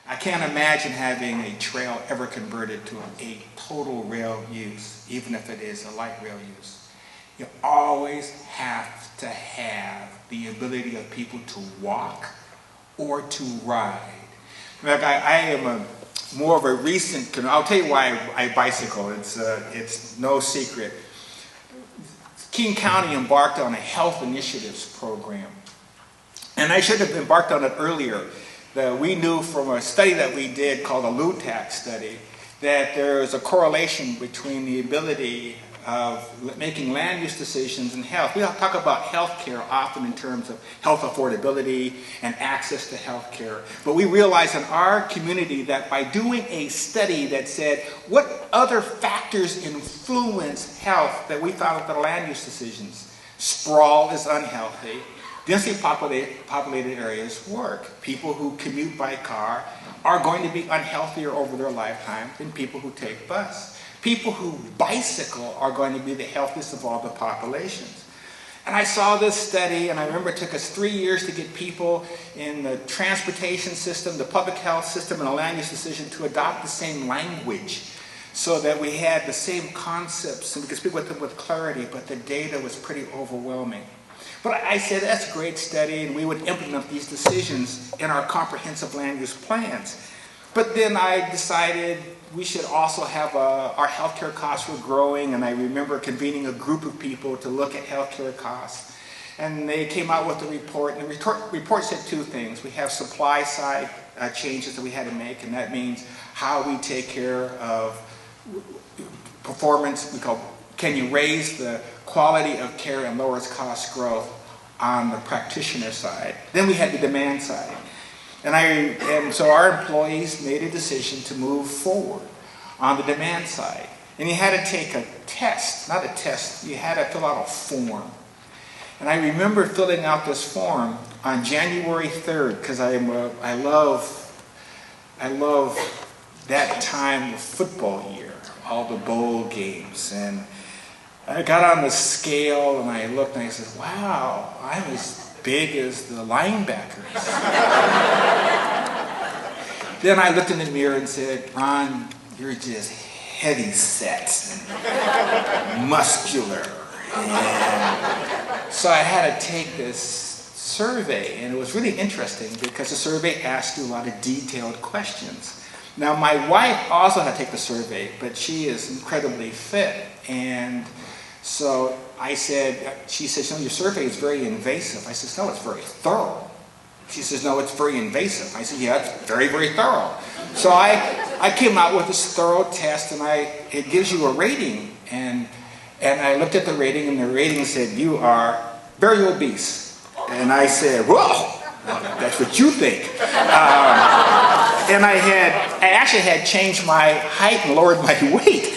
I can't imagine having a trail ever converted to a total rail use, even if it is a light rail use. You always have to have the ability of people to walk or to ride. Like I am more of a recent, I'll tell you why I bicycle. It's no secret. King County embarked on a health initiatives program. And I should have embarked on it earlier. We knew from a study that we did called a LUTAC study that there is a correlation between the ability of making land use decisions and health. We talk about healthcare often in terms of health affordability and access to healthcare. But we realized in our community that by doing a study that said what other factors influence health, that we found that the land use decisions. Sprawl is unhealthy. Densely populated areas work. People who commute by car are going to be unhealthier over their lifetime than people who take bus. People who bicycle are going to be the healthiest of all the populations. And I saw this study, and I remember it took us 3 years to get people in the transportation system, the public health system, and the land use decision to adopt the same language so that we had the same concepts and we could speak with them with clarity, but the data was pretty overwhelming. But I said, that's a great study, and we would implement these decisions in our comprehensive land use plans. But then I decided we should also have our healthcare costs were growing, and I remember convening a group of people to look at healthcare costs. And they came out with a report, and the report said two things. We have supply side changes that we had to make, and that means how we take care of performance. We call, can you raise the quality of care and lower its cost growth on the practitioner side. Then we had the demand side. And so our employees made a decision to move forward on the demand side. And you had to take a test, not a test, you had to fill out a form. And I remember filling out this form on January 3rd, because I love that time of football year, all the bowl games. And I got on the scale and I looked and I said, wow, I'm as big as the linebackers. Then I looked in the mirror and said, Ron, you're just heavy set and muscular. And so I had to take this survey, and it was really interesting because the survey asked you a lot of detailed questions. Now my wife also had to take the survey, but she is incredibly fit, and so she said, no, your survey is very invasive. I said, no, it's very thorough. She says, no, it's very invasive. I said, yeah, it's very, very thorough. So I came out with this thorough test, and it gives you a rating. And I looked at the rating, and the rating said, you are very obese. And I said, whoa, that's what you think. And I actually had changed my height and lowered my weight.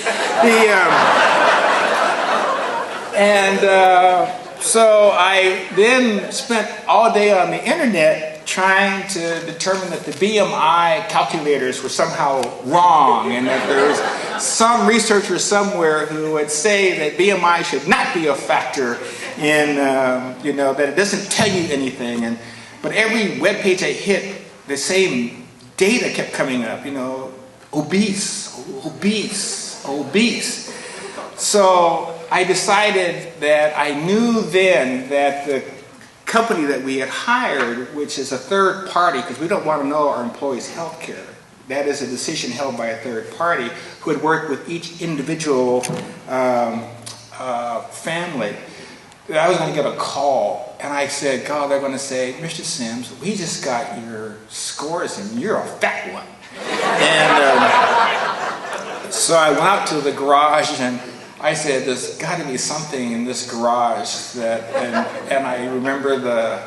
So I then spent all day on the internet trying to determine that the BMI calculators were somehow wrong, and that there was some researcher somewhere who would say that BMI should not be a factor in, that it doesn't tell you anything. But every web page I hit, the same data kept coming up, obese, obese, obese. So I decided that I knew then that the company that we had hired, which is a third party, because we don't want to know our employees' health care. That is a decision held by a third party who had worked with each individual family. I was going to get a call, and I said, God, they're going to say, Mr. Sims, we just got your scores, and you're a fat one. And so I went out to the garage, and I said, there's got to be something in this garage that, and I remember the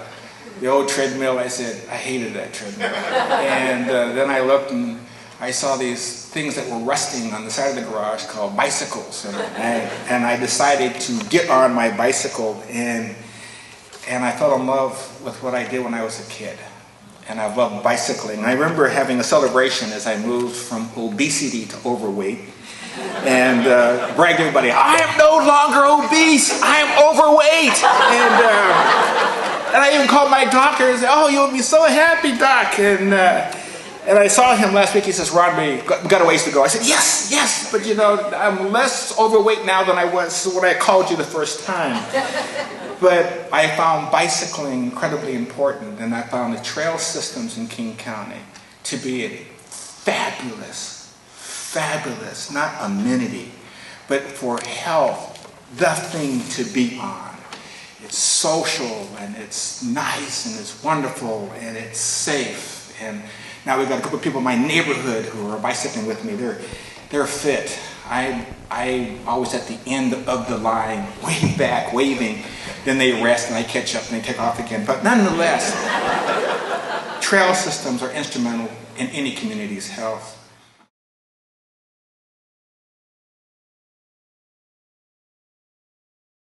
old treadmill. I said, I hated that treadmill. And then I looked and I saw these things that were rusting on the side of the garage called bicycles. And I decided to get on my bicycle, and I fell in love with what I did when I was a kid. And I loved bicycling. I remember having a celebration as I moved from obesity to overweight. And bragged to everybody, I am no longer obese, I am overweight. And I even called my doctor and said, oh, you'll be so happy, doc. And I saw him last week. He says, "Ron, we got a ways to go." I said, "Yes, yes, but you know, I'm less overweight now than I was when I called you the first time." But I found bicycling incredibly important, and I found the trail systems in King County to be a fabulous, not amenity, but for health, the thing to be on. It's social, and it's nice, and it's wonderful, and it's safe. And now we've got a couple of people in my neighborhood who are bicycling with me. They're fit. I always at the end of the line, way back, waving. Then they rest, and I catch up, and they take off again. But nonetheless, trail systems are instrumental in any community's health.